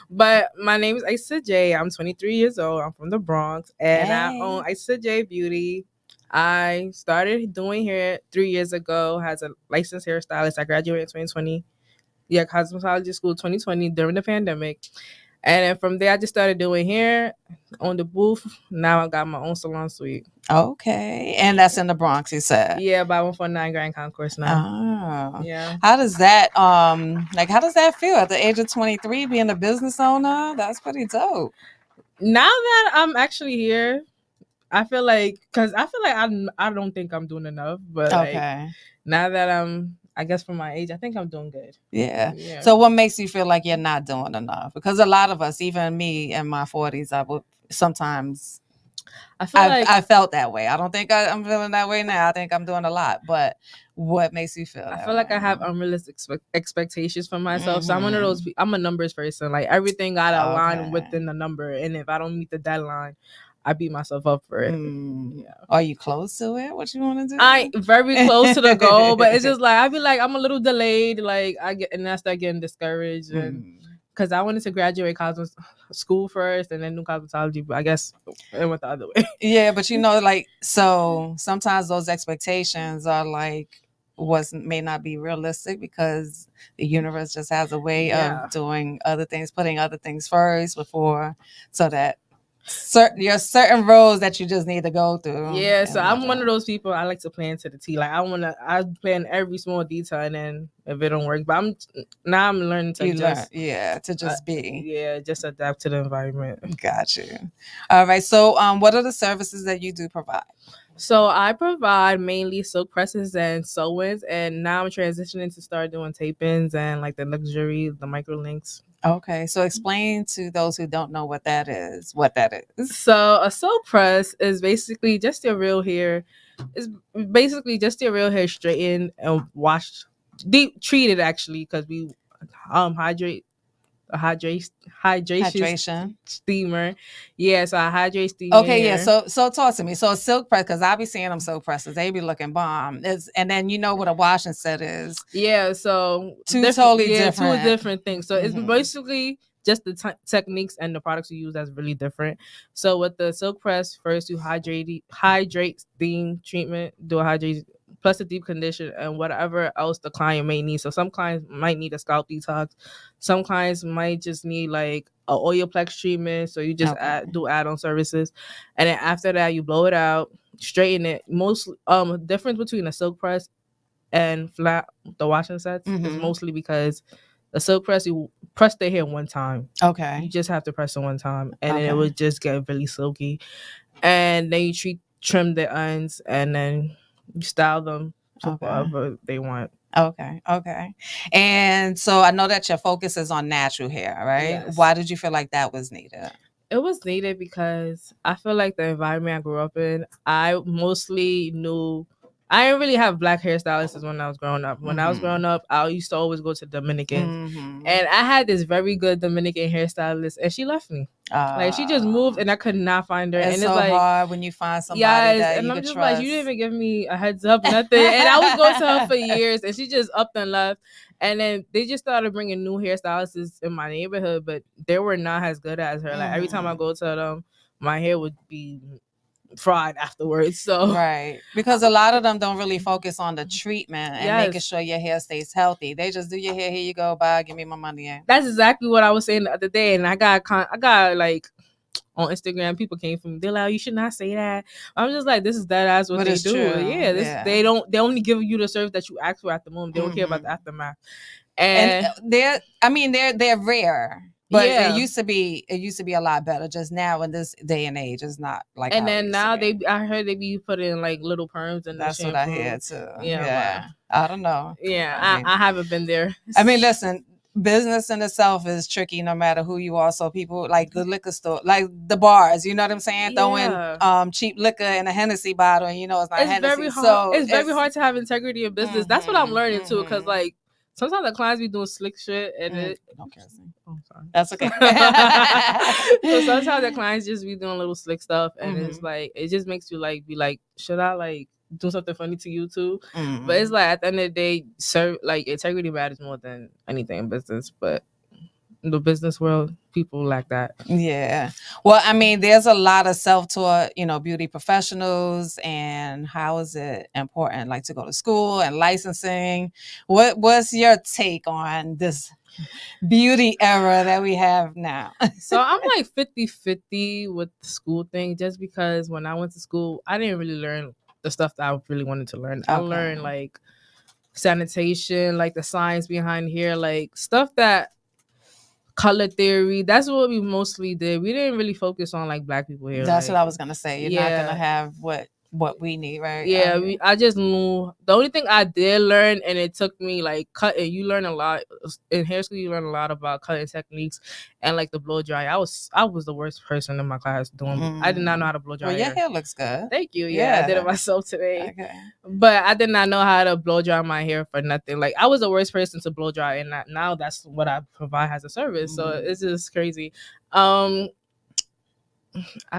But my name is Isa J. I'm 23 years old. I'm from the Bronx, and I Hey. own Isa J Beauty. I started doing hair 3 years ago. As a licensed hairstylist, I graduated in 2020. Yeah, cosmetology school 2020 during the pandemic. And then from there, I just started doing hair on the booth. Now I got my own salon suite. Okay. And that's in the Bronx, you said? Yeah, by 149 Grand Concourse now. Oh. Yeah. How does that how does that feel at the age of 23 being a business owner? That's pretty dope. Now that I'm actually here, I feel like, because I feel like I don't think I'm doing enough, but like Okay. now that I guess for my age, I think I'm doing good. Yeah. Yeah. So what makes you feel like you're not doing enough? Because a lot of us, even me in my 40s, I would sometimes I feel like I felt that way. I don't think I'm feeling that way now. I think I'm doing a lot. But what makes you feel I that feel like way? I have unrealistic expectations for myself. So I'm one of those. I'm a numbers person. Like everything gotta align Okay. within the number, and if I don't meet the deadline, I beat myself up for it. Yeah. Are you close to it? What you want to do? I very close to the goal, but it's just like I be like I'm a little delayed. Like I start getting discouraged, and because I wanted to graduate cosmet school first, and then do cosmetology. But I guess it went the other way. Yeah, but like so sometimes those expectations are like may not be realistic because the universe just has a way of doing other things, putting other things first before, so that certain roads that you just need to go through. Yeah, so I'm one of those people. I like to plan to the T. Like I plan every small detail, and then if it don't work, but I'm learning to just be. Yeah, just adapt to the environment. Got you. All right. So what are the services that you do provide? So I provide mainly silk presses and sew-ins, and now I'm transitioning to start doing tape-ins and like the luxury, the micro links. Okay, so explain to those who don't know what that is. So a silk press is basically just your real hair. It's basically just your real hair straightened and washed, deep treated actually, because we hydration steamer. Yeah, so I hydrate steam. Okay, yeah. So talk to me. So a silk press, because I be seeing them silk presses, they be looking bomb. And then you know what a washing set is. Yeah, so two different things. So it's basically just the techniques and the products you use that's really different. So with the silk press, first you hydrate steam treatment, do a hydrate plus a deep condition and whatever else the client may need. So some clients might need a scalp detox. Some clients might just need like a oilplex treatment. So you just do add-on services. And then after that, you blow it out, straighten it. Most difference between a silk press and flat the washing sets is mostly because the silk press, you press the hair one time. Okay. You just have to press it one time, and then it would just get really silky. And then you trim the ends, and then you style them to whatever they want. Okay. And so I know that your focus is on natural hair, right? Yes. Why did you feel like that was needed? It was needed because I feel like the environment I grew up in, I mostly knew I didn't really have black hairstylists when I was growing up. When I was growing up, I used to always go to Dominicans. And I had this very good Dominican hairstylist, and she left me. Like, she just moved, and I could not find her. It's and so it's like, hard when you find somebody that and you I'm could just trust. like, you didn't even give me a heads up, nothing. And I was going to her for years, and she just upped and left. And then they just started bringing new hairstylists in my neighborhood, but they were not as good as her. Like, every time I go to them, my hair would be fried afterwards. So right, because a lot of them don't really focus on the treatment and making sure your hair stays healthy. They just do your hair, here you go, bye, give me my money in. That's exactly what I was saying the other day, and I got like on Instagram, people came from me. They're like, oh, you should not say that. I'm just like, this is that as what they do. True. Yeah, they only give you the service that you ask for at the moment. They don't care about the aftermath. And they're rare. But it used to be a lot better. Just now in this day and age, it's not like. And then now I heard they be putting like little perms in the shampoo. That's what I heard too. Yeah. I don't know. Yeah, I haven't been there. I mean, listen, business in itself is tricky no matter who you are. So people like the liquor store, like the bars, you know what I'm saying? Throwing cheap liquor in a Hennessy bottle, and it's not Hennessy. Very hard. So it's very hard to have integrity in business. That's what I'm learning too, because like sometimes the clients be doing slick shit and sorry. That's okay. So sometimes the clients just be doing little slick stuff, and it's like it just makes you like be like, should I like do something funny to you too? But it's like at the end of the day, integrity matters more than anything in business. But the business world, people lack that. Yeah. Well, I mean, there's a lot of self-taught, beauty professionals, and how is it important, like, to go to school and licensing? What's your take on this beauty era that we have now? So I'm like 50-50 with the school thing, just because when I went to school, I didn't really learn the stuff that I really wanted to learn. I learned like sanitation, like the science behind hair, like stuff that color theory. That's what we mostly did. We didn't really focus on like black people hair. That's like, what I was gonna say. You're not gonna have what we need, right? Yeah, I just knew the only thing I did learn, and it took me like cutting. You learn a lot in hair school. You learn a lot about cutting techniques and like the blow dry. I was the worst person in my class doing. I did not know how to blow dry. Well, your hair looks good. Thank you. Yeah, I did it myself today. Okay. But I did not know how to blow dry my hair for nothing. Like I was the worst person to blow dry, and now that's what I provide as a service. So it's just crazy. I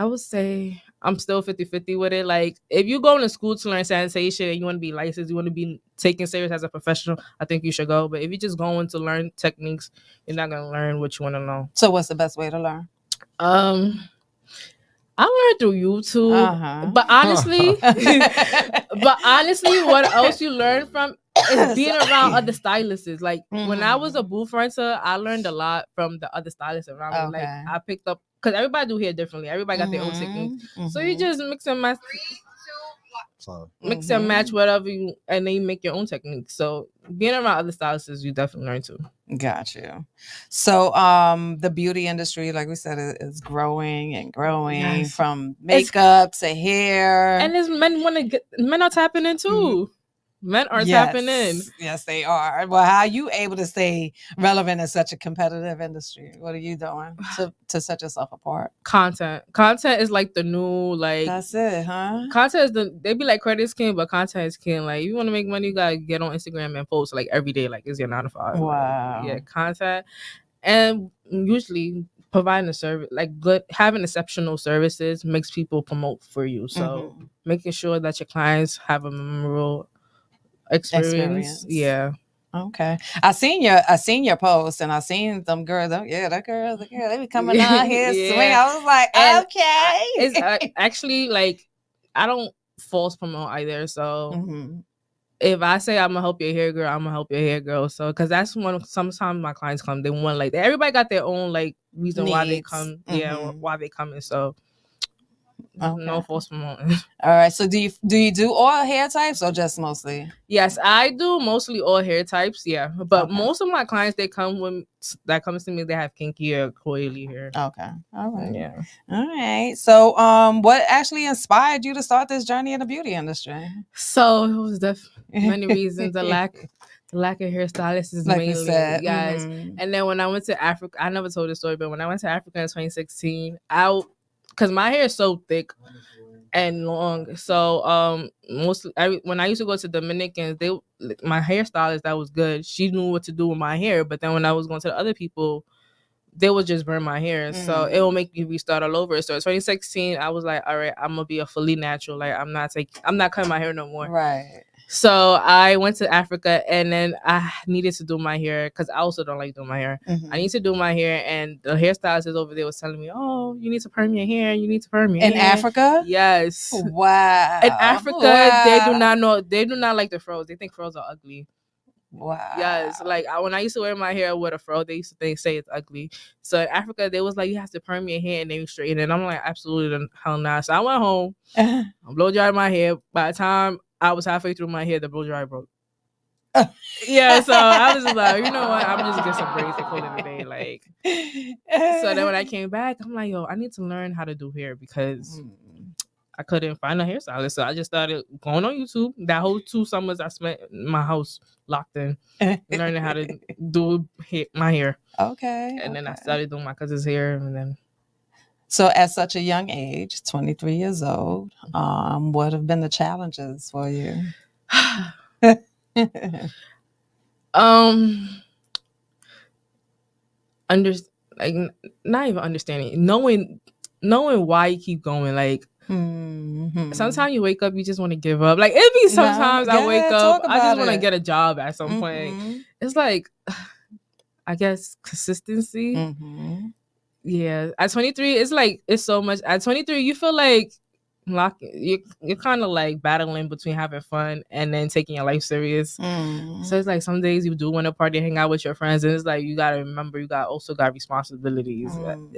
would say I'm still 50-50 with it. Like, if you go to school to learn sanitation and you want to be licensed, you want to be taken serious as a professional, I think you should go. But if you're just going to learn techniques, you're not going to learn what you want to know. So what's the best way to learn? I learned through YouTube. But honestly, what else you learn from is being around other stylists. Like, when I was a booth renter, I learned a lot from the other stylists around me. Like, I picked up, because everybody do hair differently. Everybody got their own techniques. So you just mix and match. Mix and match whatever you, and then you make your own techniques. So being around other stylists, you definitely learn too. Got you. So the beauty industry, like we said, is growing and growing, from makeup to hair. And there's men are tapping in too. Men are tapping in. Yes, they are. Well, how are you able to stay relevant in such a competitive industry? What are you doing to set yourself apart? Content is like the new, like, that's it, huh? Content is they be like credit is king, but content is king. Like, you want to make money, you gotta get on Instagram and post like every day, like it's your 9 to 5. Wow. Like, content, and usually providing a service, like having exceptional services makes people promote for you. So making sure that your clients have a memorable experience. Yeah. Okay. I seen your post, and I seen them girls. That girl, they be coming out here swing. I was like, okay. It's actually like, I don't false promote either. So if I say I'm gonna help your hair girl, I'm gonna help your hair girl. So, because that's when sometimes my clients come, they want, like, everybody got their own like reason why they come. Yeah, why they coming. So. No false promoting. All right. So do you do all hair types or just mostly? Yes, I do mostly all hair types. Yeah, but most of my clients that comes to me, they have kinky or coily hair. Okay. All right. Yeah. All right. So what actually inspired you to start this journey in the beauty industry? So it was many reasons. The lack of hairstylists is, like, mainly, guys. And then when I went to Africa, I never told this story, but when I went to Africa in 2016, because my hair is so thick and long, so mostly when I used to go to Dominicans, my hairstylist that was good, she knew what to do with my hair. But then when I was going to the other people, they would just burn my hair, so it will make me restart all over. So in 2016, I was like, all right, I'm gonna be a fully natural. Like, I'm not cutting my hair no more. Right. So I went to Africa, and then I needed to do my hair because I also don't like doing my hair. I need to do my hair, and the hairstylist over there was telling me, "Oh, you need to perm your hair. You need to perm your hair." In Africa? Yes. Wow. In Africa, they do not know. They do not like the froze. They think froze are ugly. Wow. Yes. Like, when I used to wear my hair with a fro, they used to say it's ugly. So in Africa, they was like, you have to perm your hair and then you straighten it. And I'm like, absolutely the hell not. So I went home, I blow dried my hair. By the time I was halfway through my hair, the blow dryer broke. Yeah, so I was just like, you know what? I'm just gonna get some braids and call it a day. Like, so then when I came back, I'm like, yo, I need to learn how to do hair because I couldn't find a hairstylist. So I just started going on YouTube. That whole 2 summers I spent in my house locked in, learning how to do my hair. Okay. And then I started doing my cousin's hair, and then. So at such a young age, 23 years old, what have been the challenges for you? Not even understanding, knowing why you keep going. Like, sometimes you wake up, you just want to give up. Like, it be sometimes I wake up, I just want to get a job at some point. It's like, I guess consistency. Yeah, at 23, it's like it's so much. At 23, you feel like you're kind of like battling between having fun and then taking your life serious. So it's like some days you do want to party, hang out with your friends, and it's like you gotta remember you also got responsibilities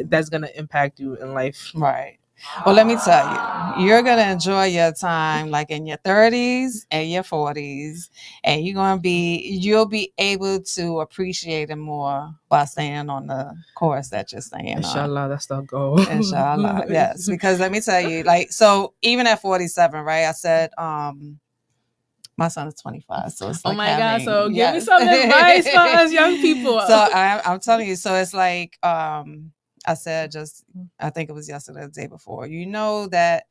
that's gonna impact you in life. Right. Well, let me tell you, you're going to enjoy your time like in your 30s and your 40s, and you'll be able to appreciate it more by staying on the course that you're staying Inshallah, that's the goal. Inshallah, yes. Because let me tell you, like, so even at 47, right, I said, my son is 25, so it's like, oh my God, so give me some advice for us young people. So I'm telling you, so it's like, I said I think it was yesterday, the day before, you know, that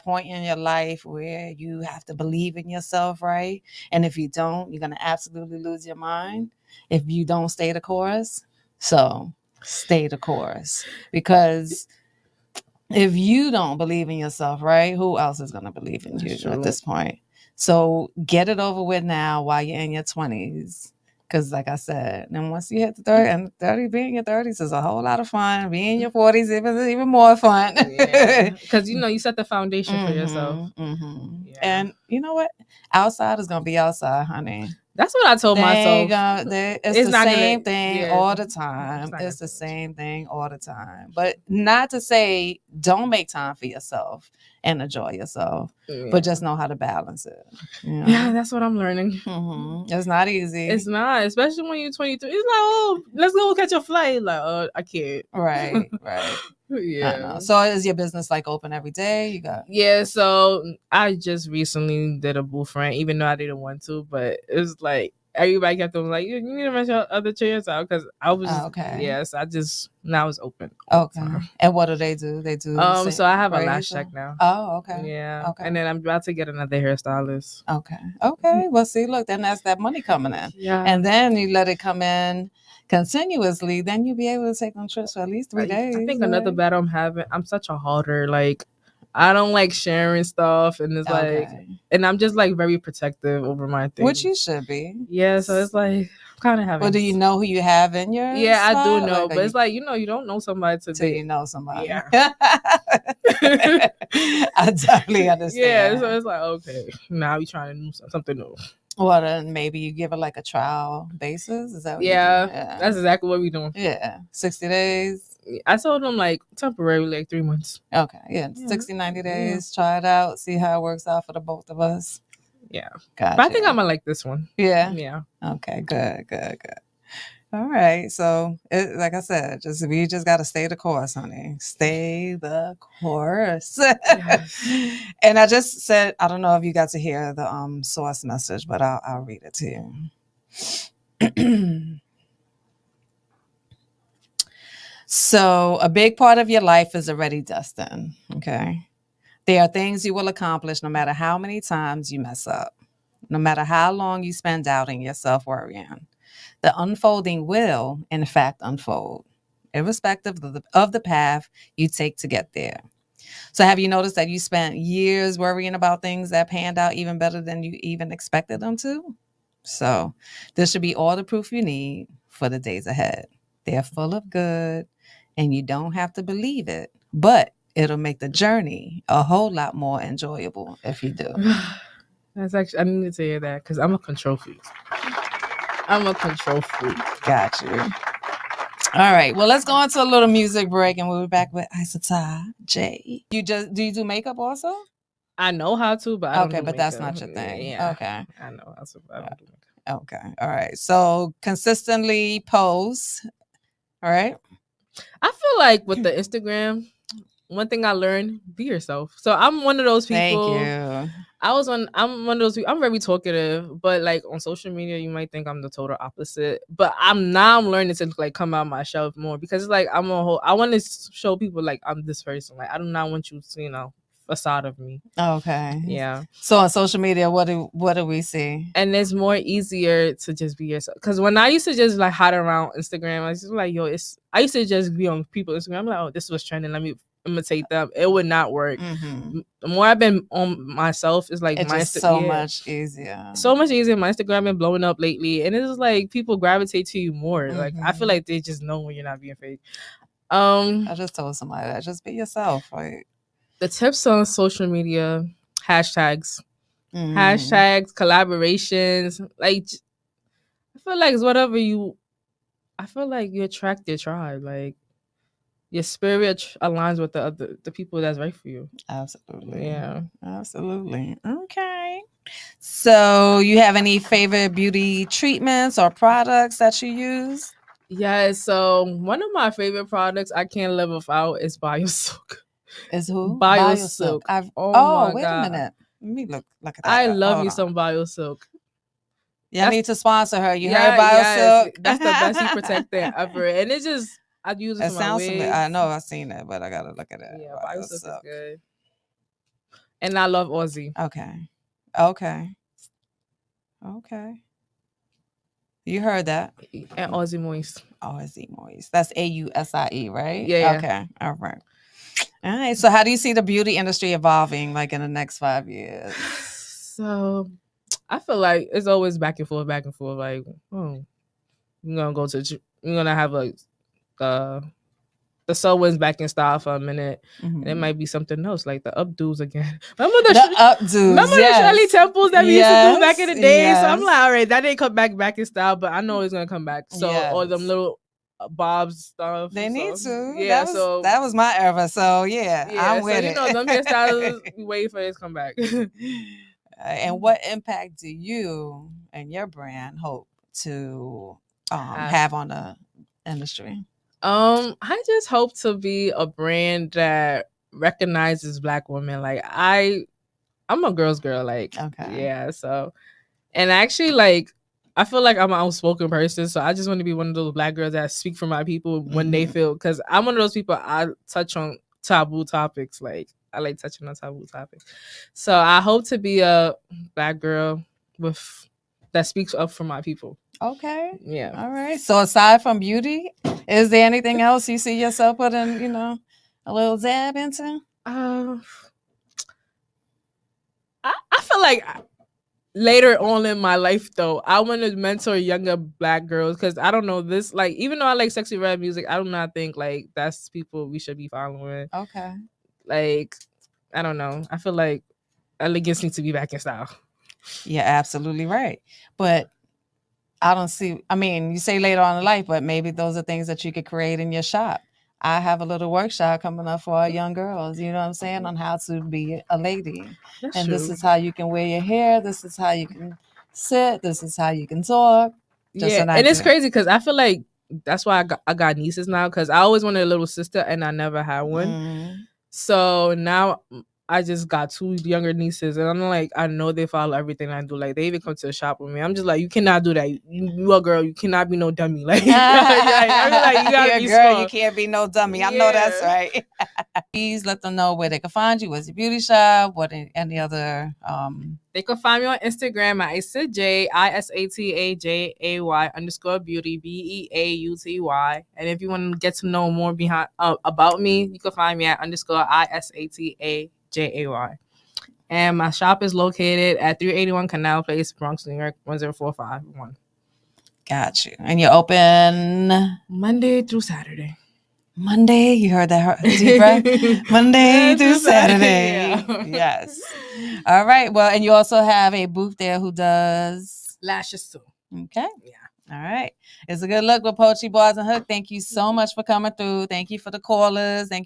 point in your life where you have to believe in yourself, right? And if you don't, you're going to absolutely lose your mind if you don't stay the course. So stay the course, because if you don't believe in yourself, right, who else is going to believe in you at this point? So get it over with now while you're in your 20s. Because like I said, then once you hit the 30, and 30, being in your 30s is a whole lot of fun. Being in your 40s is even more fun. Because, you set the foundation for yourself. Yeah. And you know what? Outside is going to be outside, honey. That's what I told myself. It's the same thing all the time. It's the same thing all the time. But not to say don't make time for yourself and enjoy yourself, but just know how to balance it. Yeah, that's what I'm learning. It's not easy. It's not, especially when you're 23. It's like, oh, let's go catch a flight. Like, oh, I can't. Right. Yeah. So is your business like open every day? Yeah. So I just recently did a booth rent, even though I didn't want to, but it's like everybody kept them like, you need to rent your other chairs out, because I was Yes, now it's open. Okay. And what do? They do. So I have a lash check now. Oh, okay. Yeah. Okay. And then I'm about to get another hairstylist. Okay. Well, see, look, then that's that money coming in. Yeah. And then you let it come in continuously, then you'll be able to take on trips for at least 3 days. I think another battle I'm having, I'm such a hoarder. Like, I don't like sharing stuff, and it's like, and I'm just like very protective over my things. Which you should be. Yeah, so it's like I'm kind of having. Well, do you know who you have in your? Yeah, I do know, but it's like, you don't know somebody till you know somebody. Yeah. I definitely understand. Yeah, so it's like, okay, now we trying to do something new. Well, then maybe you give it like a trial basis. Is that what that's exactly what we're doing. Yeah, 60 days. I told them like temporarily, like 3 months. Okay, yeah, 60, 90 days. Try it out, see how it works out for the both of us. Yeah, gotcha. But I think I'm gonna like this one. Yeah. Okay, good. All right, so like I said, we just got to stay the course, honey. Stay the course. Yes. And I just said, I don't know if you got to hear the source message, but I'll read it to you. So a big part of your life is already destined. Okay, there are things you will accomplish no matter how many times you mess up, no matter how long you spend doubting yourself, worrying. The unfolding will, in fact, unfold, irrespective of the path you take to get there. So have you noticed that you spent years worrying about things that panned out even better than you even expected them to? So this should be all the proof you need for the days ahead. They're full of good, and you don't have to believe it, but it'll make the journey a whole lot more enjoyable if you do. That's actually, I needed to hear that because I'm a control freak. Got you. All right. Well, let's go into a little music break, and we'll be back with Isata J. Do you do makeup also? I know how to, but I don't do but that's not your thing. Yeah. Okay. I know how to, but I don't do makeup. Okay. All right. So consistently post. All right. I feel like with the Instagram, one thing I learned, be yourself. So I'm one of those people. Thank you. I'm one of those people. I'm very talkative, but like on social media, you might think I'm the total opposite. But I'm learning to like come out my shelf more, because it's like I want to show people like I'm this person. Like I do not want you to, facade of me. Okay. Yeah. So on social media, what do we see? And it's more easier to just be yourself. Because when I used to just like hide around Instagram, I was just like, I used to just be on people's Instagram. I'm like, oh, this was trending. Let me imitate them. It would not work. The more I've been on myself, it's like it's just much easier. So much easier. My Instagram been blowing up lately, and it's like people gravitate to you more. Like I feel like they just know when you're not being fake. I just told somebody that just be yourself. Like the tips on social media, hashtags, collaborations. Like I feel like it's whatever you. I feel like you attract your tribe. Like your spirit aligns with the people that's right for you. Absolutely. Yeah. Absolutely. Okay. So you have any favorite beauty treatments or products that you use? Yeah, so one of my favorite products I can't live without is BioSilk. Is who? BioSilk. Oh, wait a minute. Let me look at that. I love me some BioSilk. You need to sponsor her. You heard BioSilk? Yes, that's the best heat protectant ever. And it's just, I use it for my wigs. I know I've seen it, but I got to look at it. Yeah, BioSilk is good. And I love Aussie. Okay. You heard that. And Aussie Moist. Aussie Moist. That's AUSIE, right? Yeah. Okay. All right. So how do you see the beauty industry evolving like in the next 5 years? So I feel like it's always back and forth. Like, you're gonna have like the Selwyn's back in style for a minute. And it might be something else, like the updos again. Remember the updos? Remember the Shirley Temples that we used to do back in the day? Yes. So I'm like, all right, that didn't come back in style, but I know it's gonna come back. So all them little bobs stuff. They need to. Yeah, that was my era. So yeah, I'm with it. Them hairstyles, we wait for it to come back. And what impact do you and your brand hope to have on the industry? I just hope to be a brand that recognizes Black women. Like I'm a girl's girl. Like, yeah. So, and actually, like, I feel like I'm an outspoken person. So I just want to be one of those Black girls that speak for my people when they feel. Because I'm one of those people. I touch on taboo topics. Like I like touching on taboo topics. So I hope to be a Black girl that speaks up for my people. Okay. Yeah. All right. So aside from beauty, is there anything else you see yourself putting, a little zab into? I feel like later on in my life, though, I want to mentor younger Black girls because I don't know this. Like, even though I like sexy red music, I do not think like that's people we should be following. Okay. Like, I don't know. I feel like elegance needs to be back in style. Yeah, absolutely right. But I don't see, you say later on in life, but maybe those are things that you could create in your shop. I have a little workshop coming up for our young girls, you know what I'm saying, on how to be a lady. That's and true. This is how you can wear your hair. This is how you can sit. This is how you can talk. And it's crazy because I feel like that's why I got nieces now because I always wanted a little sister and I never had one. So now I just got 2 younger nieces and I'm like, I know they follow everything I do. Like they even come to the shop with me. I'm just like, you cannot do that. You a girl. You cannot be no dummy. Like, I'm like you gotta be girl. small. You can't be no dummy. I know that's right. Please let them know where they can find you. What's your beauty shop? What any other? They can find me on Instagram at IsaJay, ISATAJAY _beauty, BEAUTY. And if you want to get to know more about me, you can find me at _ISATAJAY. And my shop is located at 381 Canal Place, Bronx, New York, 10451. Got you. And you're open Monday through Saturday. Monday, you heard that deep breath? Monday through Saturday. Yeah. Yes. All right. Well, and you also have a booth there who does lashes too. Okay. Yeah. All right. It's a good look with Poetry Bars and Hook. Thank you so much for coming through. Thank you for the callers. Thank you.